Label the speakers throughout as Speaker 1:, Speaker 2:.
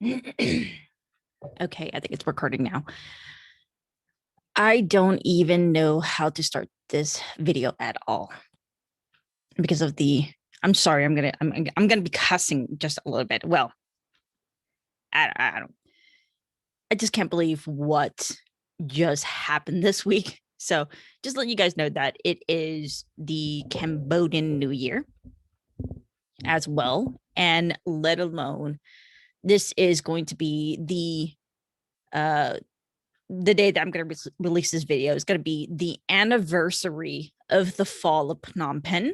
Speaker 1: Okay, I think it's recording now. I don't even know how to start this video at all because of the. I'm sorry. I'm gonna be cussing just a little bit. Well, I don't. I just can't believe what just happened this week. So just let you guys know that it is the Cambodian New Year as well, and let alone this is going to be the day that I'm going to release this video is going to be the anniversary of the fall of Phnom Penh.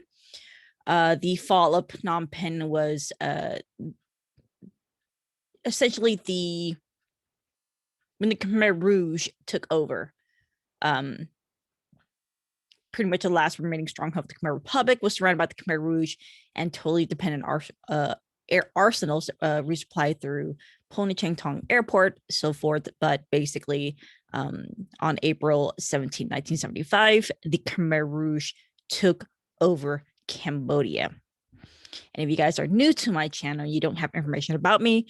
Speaker 1: The fall of Phnom Penh was essentially when the Khmer Rouge took over. Pretty much the last remaining stronghold of the Khmer Republic was surrounded by the Khmer Rouge and totally dependent air arsenals resupplied through Ponechangtong Airport, so forth. But basically, on April 17, 1975, the Khmer Rouge took over Cambodia. And if you guys are new to my channel, you don't have information about me,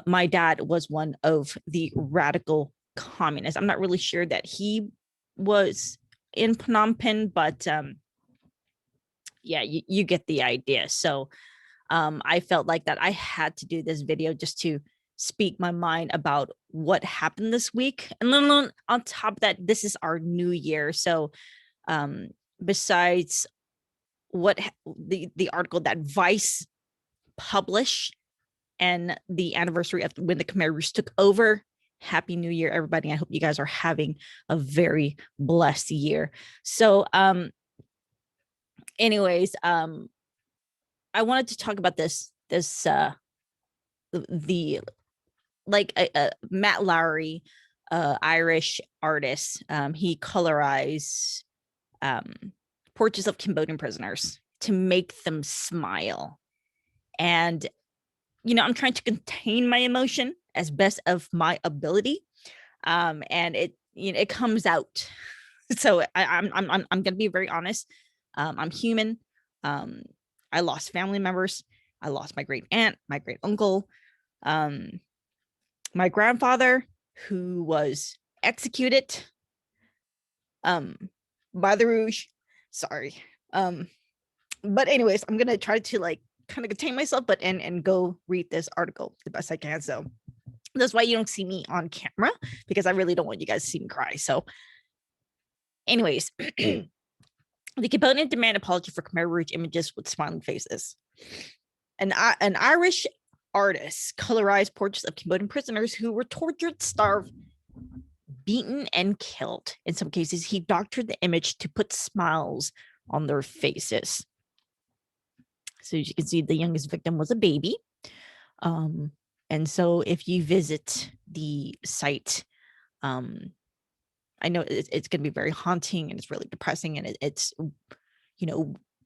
Speaker 1: my dad was one of the radical communists. I'm not really sure that he was in Phnom Penh, but yeah, you get the idea. So I felt like that I had to do this video just to speak my mind about what happened this week. And then on top of that, this is our new year. So besides what the article that Vice published and the anniversary of when the Khmer Rouge took over, Happy New Year, everybody. I hope you guys are having a very blessed year. So anyways, I wanted to talk about the Matt Lowry, Irish artist. He colorized portraits of Cambodian prisoners to make them smile. And, I'm trying to contain my emotion as best of my ability. And it comes out. So I'm going to be very honest. I'm human. I lost family members. I lost my great aunt, my great uncle, my grandfather, who was executed by the Rouge. Sorry. But anyways, I'm gonna try to kind of contain myself, but and go read this article the best I can. So that's why you don't see me on camera, because I really don't want you guys to see me cry. So anyways, the Cambodian demand apology for Khmer Rouge images with smiling faces. An Irish artist colorized portraits of Cambodian prisoners who were tortured, starved, beaten, and killed. In some cases, he doctored the image to put smiles on their faces. So as you can see, the youngest victim was a baby. And so if you visit the site, I know it's going to be very haunting and it's really depressing, and it's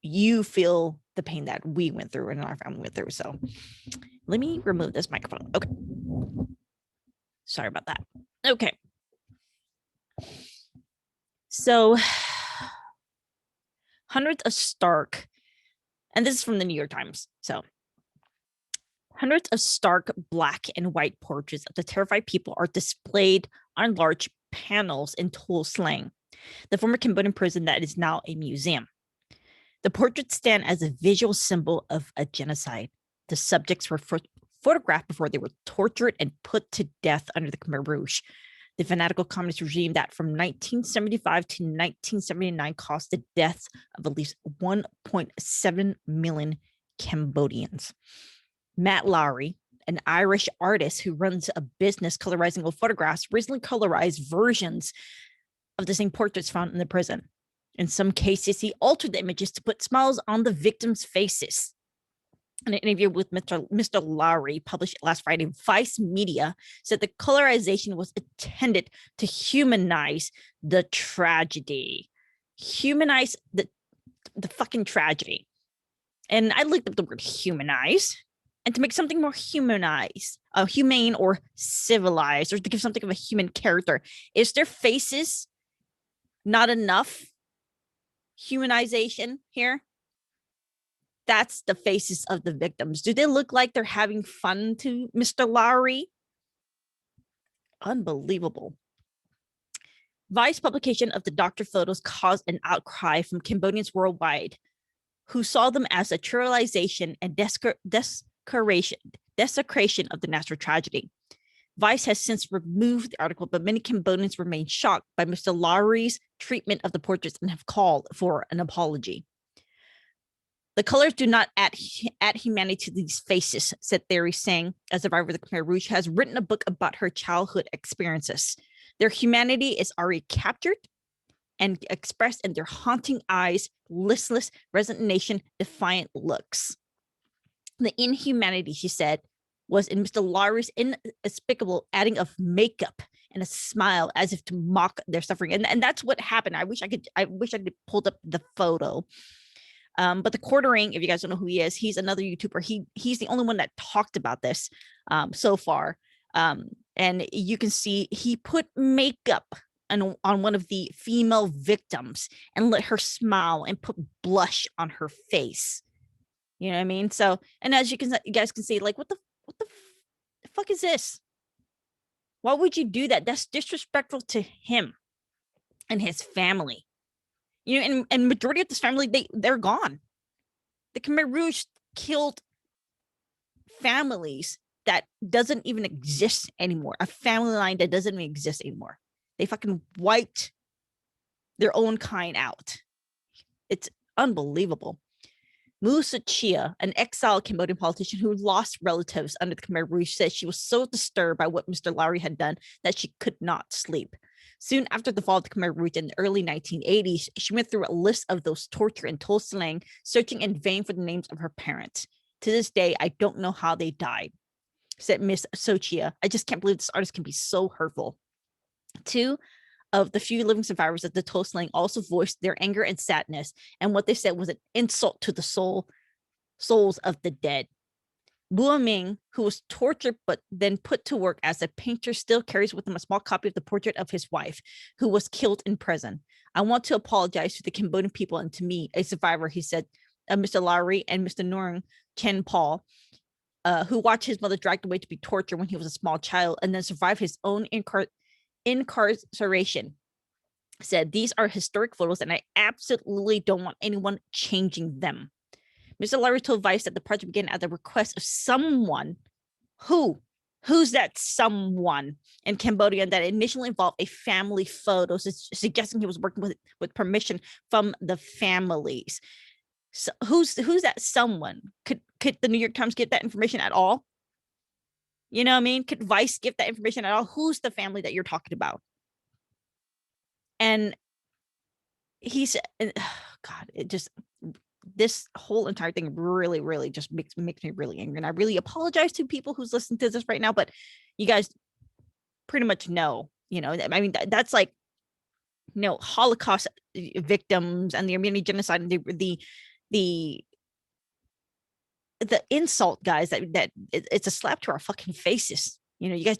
Speaker 1: you feel the pain that we went through and our family went through. So let me remove this microphone. Okay. Sorry about that. Okay. So hundreds of stark, and this is from the New York Times. So hundreds of stark black and white portraits of the terrified people are displayed on large panels in Tuol Sleng, the former Cambodian prison that is now a museum. The portraits stand as a visual symbol of a genocide. The subjects were photographed before they were tortured and put to death under the Khmer Rouge, the fanatical communist regime that from 1975 to 1979 caused the deaths of at least 1.7 million Cambodians. Matt Lowry, an Irish artist who runs a business colorizing old photographs, recently colorized versions of the same portraits found in the prison. In some cases, he altered the images to put smiles on the victims' faces. In an interview with Mr. Lowry, published last Friday, Vice Media said the colorization was intended to humanize the tragedy. Humanize the fucking tragedy. And I looked up the word humanize, and to make something more humanized, humane or civilized, or to give something of a human character. Is their faces not enough humanization here? That's the faces of the victims. Do they look like they're having fun to Mr. Lowry? Unbelievable. Vice publication of the doctor photos caused an outcry from Cambodians worldwide, who saw them as a trivialization and desecration of the natural tragedy. Vice has since removed the article, but many Cambodians remain shocked by Mr. Lowry's treatment of the portraits and have called for an apology. The colors do not add humanity to these faces, said Theory Sang, a survivor of the Khmer Rouge, has written a book about her childhood experiences. Their humanity is already captured and expressed in their haunting eyes, listless resignation, defiant looks. The inhumanity, she said, was in Mr. Lowry's inexplicable adding of makeup and a smile as if to mock their suffering. And that's what happened. I wish I could pull up the photo. But the Quartering, if you guys don't know who he is, he's another YouTuber. He's the only one that talked about this so far. And you can see he put makeup on one of the female victims and let her smile and put blush on her face. You know what I mean? So, and as you guys can see, like, what the fuck is this? Why would you do that? That's disrespectful to him and his family. You know, and majority of this family, they're gone. The Khmer Rouge killed families that doesn't even exist anymore. A family line that doesn't even exist anymore. They fucking wiped their own kind out. It's unbelievable. Musa Chia, an exiled Cambodian politician who lost relatives under the Khmer Rouge, said she was so disturbed by what Mr. Lowry had done that she could not sleep. Soon after the fall of the Khmer Rouge in the early 1980s, she went through a list of those tortured in Tuol Sleng, searching in vain for the names of her parents. To this day, I don't know how they died, said Miss Sochia. I just can't believe this artist can be so hurtful. Two of the few living survivors of the Tuol Sleng also voiced their anger and sadness, and what they said was an insult to the souls of the dead. Bua Ming, who was tortured but then put to work as a painter, still carries with him a small copy of the portrait of his wife, who was killed in prison. I want to apologize to the Cambodian people and to me, a survivor, he said, Mr. Lowry and Mr. Nguyen Chen Paul, who watched his mother dragged away to be tortured when he was a small child and then survived his own incarceration. Said, these are historic photos and I absolutely don't want anyone changing them. Mr. Lowry told Vice that the project began at the request of someone who's that someone in Cambodia that initially involved a family photo, suggesting he was working with permission from the families. So who's that someone? Could the New York Times get that information at all? You know what I mean? Could Vice give that information at all? Who's the family that you're talking about? And he said, God, it just, this whole entire thing really, really just makes me really angry. And I really apologize to people who's listening to this right now, but you guys pretty much know, you know, I mean, that's like, you know, Holocaust victims and the Armenian genocide and the insult, guys, that it's a slap to our fucking faces. You know, you guys,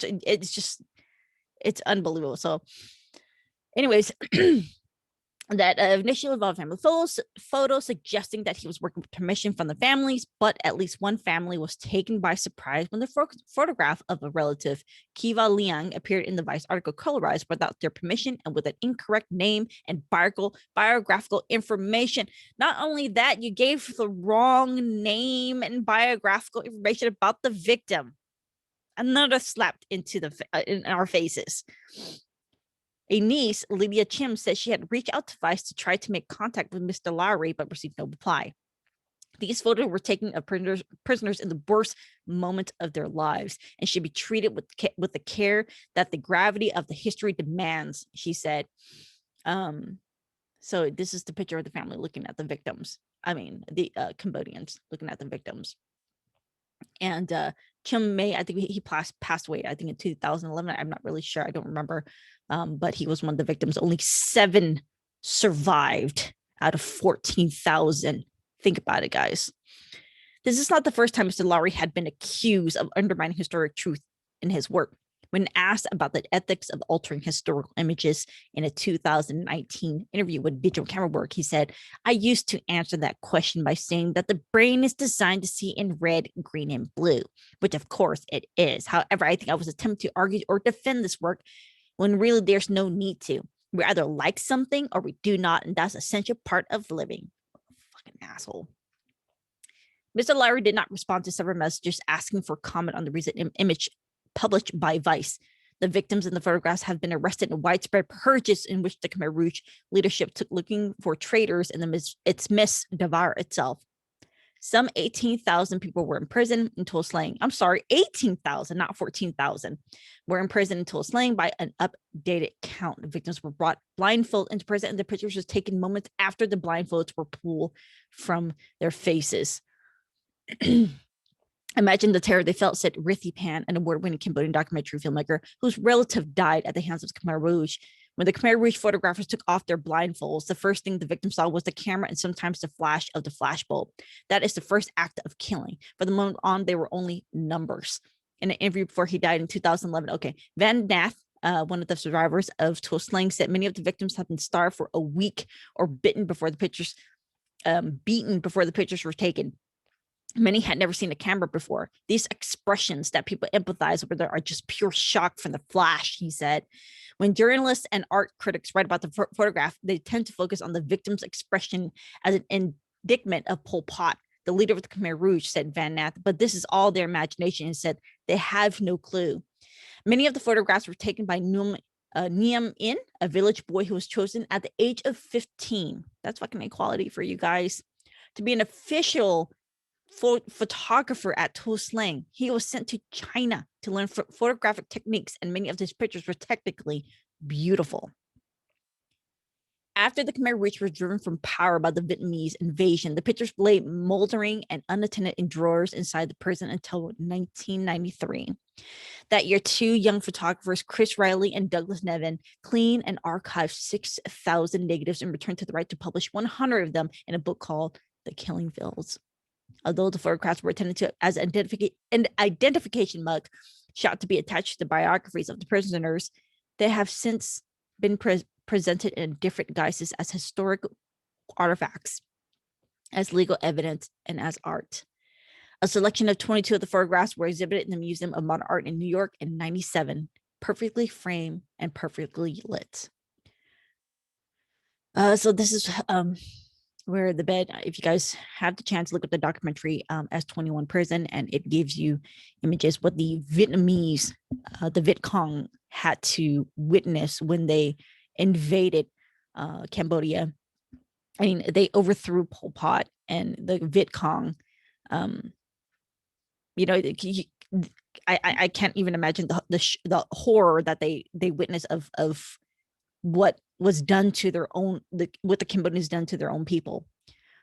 Speaker 1: it's unbelievable. So anyways, that initially involved family photos suggesting that he was working with permission from the families, but at least one family was taken by surprise when the photograph of a relative, Kiva Liang, appeared in the Vice article colorized without their permission and with an incorrect name and biographical information. Not only that, you gave the wrong name and biographical information about the victim. Another slapped into in our faces. A niece, Lydia Chim, said she had reached out to Vice to try to make contact with Mr. Lowry, but received no reply. These photos were taken of prisoners in the worst moment of their lives and should be treated with the care that the gravity of the history demands, she said. So this is the picture of the family looking at the victims. I mean, the Cambodians looking at the victims. And Chim May, I think he passed away, I think in 2011. I'm not really sure. I don't remember. But he was one of the victims. Only 7 survived out of 14,000. Think about it, guys. This is not the first time Mr. Lowry had been accused of undermining historic truth in his work. When asked about the ethics of altering historical images in a 2019 interview with digital camera work, he said, I used to answer that question by saying that the brain is designed to see in red, green, and blue, which of course it is. However, I think I was attempting to argue or defend this work when really there's no need to. We either like something or we do not, and that's an essential part of living. Fucking asshole. Mr. Lowry did not respond to several messages asking for comment on the recent image published by Vice. The victims in the photographs have been arrested in widespread purges in which the Khmer Rouge leadership took looking for traitors in its midst devour itself. Some 18,000 people were in prison until slaying. I'm sorry, 18,000, not 14,000, were in prison until slaying by an updated count. The victims were brought blindfolded into prison, and the pictures were taken moments after the blindfolds were pulled from their faces. Imagine the terror they felt, said Rithi Pan, an award-winning Cambodian documentary filmmaker whose relative died at the hands of Khmer Rouge. When the Khmer Rouge photographers took off their blindfolds, the first thing the victim saw was the camera and sometimes the flash of the flashbulb. That is the first act of killing. From the moment on, they were only numbers. In an interview before he died in 2011, Van Nath, one of the survivors of Tuol Sleng, said many of the victims had been starved for a week or beaten before the pictures were taken. Many had never seen a camera before. These expressions that people empathize with are just pure shock from the flash, he said. When journalists and art critics write about the photograph, they tend to focus on the victim's expression as an indictment of Pol Pot, the leader of the Khmer Rouge, said Van Nath. But this is all their imagination, and said they have no clue. Many of the photographs were taken by Niam In, a village boy who was chosen at the age of 15. That's fucking equality for you guys. To be an official photographer at Tuol Sleng. He was sent to China to learn photographic techniques, and many of his pictures were technically beautiful. After the Khmer Rouge were driven from power by the Vietnamese invasion, the pictures lay moldering and unattended in drawers inside the prison until 1993. That year, two young photographers, Chris Riley and Douglas Nevin, cleaned and archived 6,000 negatives and returned to the right to publish 100 of them in a book called The Killing Fields. Although the photographs were intended to as an identification mark shot to be attached to the biographies of the prisoners, they have since been presented in different guises as historic artifacts, as legal evidence, and as art. A selection of 22 of the photographs were exhibited in the Museum of Modern Art in New York in 1997, perfectly framed and perfectly lit. So this is where the bed, if you guys have the chance, look at the documentary S21 Prison, and it gives you images what the Vietnamese, the Viet Cong, had to witness when they invaded Cambodia. I mean, they overthrew Pol Pot, and the Viet Cong, I can't even imagine the horror that they witnessed of what was done to their own, what the Cambodians done to their own people.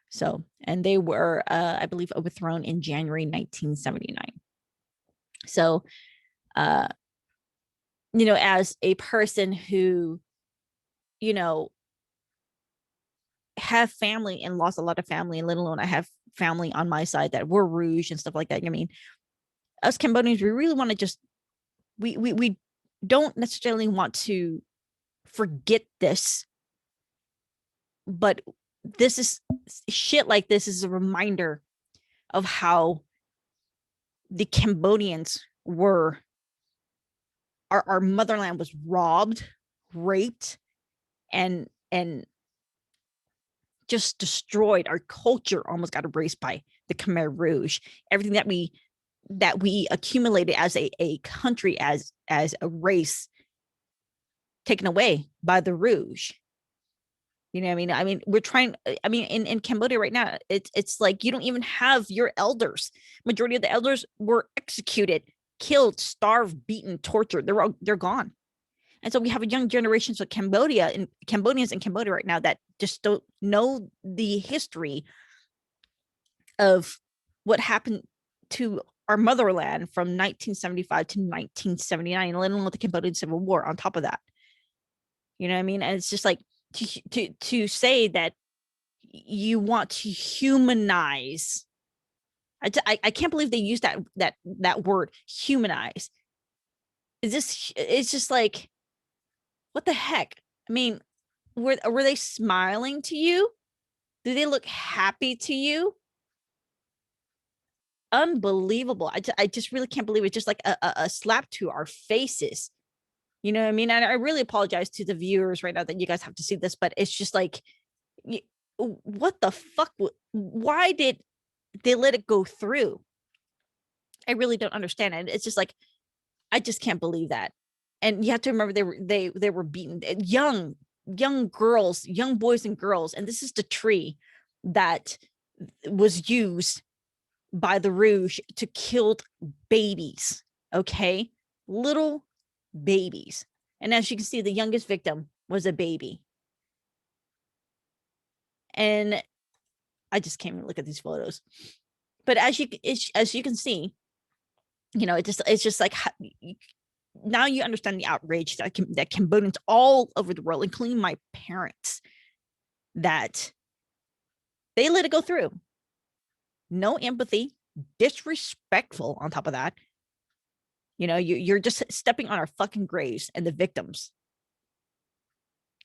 Speaker 1: So, and they were, I believe, overthrown in January 1979. So, as a person who, have family and lost a lot of family, and let alone I have family on my side that were Rouge and stuff like that. I mean, us Cambodians, we really want to just, we don't necessarily want to forget this, but this is shit like this is a reminder of how the Cambodians were, our motherland was robbed, raped, and just destroyed. Our culture almost got erased by the Khmer Rouge. Everything that we accumulated as a country, as a race, taken away by the Rouge. You know what I mean? I mean, we're trying, I mean, in Cambodia right now, it's like you don't even have your elders. Majority of the elders were executed, killed, starved, beaten, tortured. They're gone. And so we have a young generation of Cambodians in Cambodia right now that just don't know the history of what happened to our motherland from 1975 to 1979, let alone the Cambodian Civil War on top of that. You know what I mean? And it's just like to say that you want to humanize. I can't believe they use that word, humanize. it's just like, what the heck? I mean, were they smiling to you? Do they look happy to you? Unbelievable. I just really can't believe it. Just like a slap to our faces. You know what I mean? And I really apologize to the viewers right now that you guys have to see this, but it's just like, what the fuck? Why did they let it go through? I really don't understand it. It's just like, I just can't believe that. And you have to remember they were beaten, young girls, young boys and girls, and this is the tree that was used by the Rouge to kill babies. Okay, little babies. And as you can see, the youngest victim was a baby. And I just can't even look at these photos. But as you can see, you know, it's just like, now you understand the outrage that Cambodians all over the world, including my parents, that they let it go through. No empathy, disrespectful on top of that. You know, you're just stepping on our fucking graves and the victims.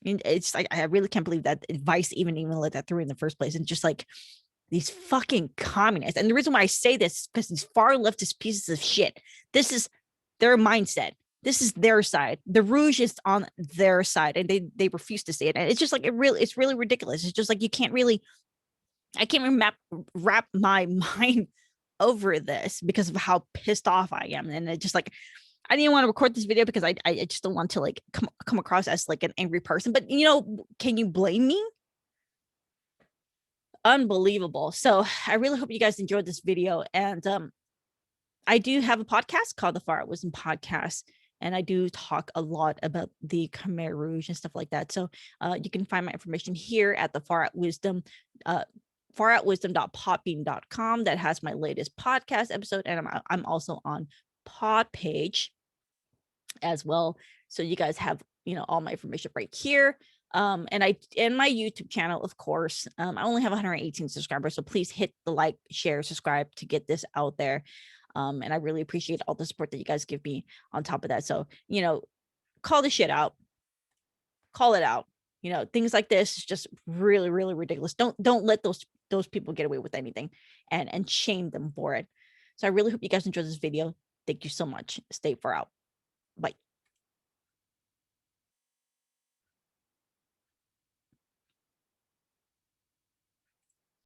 Speaker 1: And it's like, I really can't believe that Vice even let that through in the first place. And just like these fucking communists. And the reason why I say this is because these far leftist pieces of shit, this is their mindset. This is their side. The Rouge is on their side, and they refuse to see it. And it's just like, it's really ridiculous. It's just like, I can't really wrap my mind over this because of how pissed off I am. And it just like, I didn't want to record this video because I just don't want to like come across as like an angry person. But you know, can you blame me? Unbelievable. So I really hope you guys enjoyed this video. And I do have a podcast called the Far Out Wisdom Podcast, and I do talk a lot about the Khmer Rouge and stuff like that. So you can find my information here at the Far Out Wisdom, faroutwisdom.podbean.com. That has my latest podcast episode, and I'm also on Podpage as well. So you guys have, you know, all my information right here. And my YouTube channel, of course, I only have 118 subscribers. So please hit the like, share, subscribe to get this out there. And I really appreciate all the support that you guys give me on top of that. So, you know, call the shit out, call it out. You know, things like this is just really, really ridiculous. Don't let those people get away with anything and shame them for it. So I really hope you guys enjoyed this video. Thank you so much. Stay far out.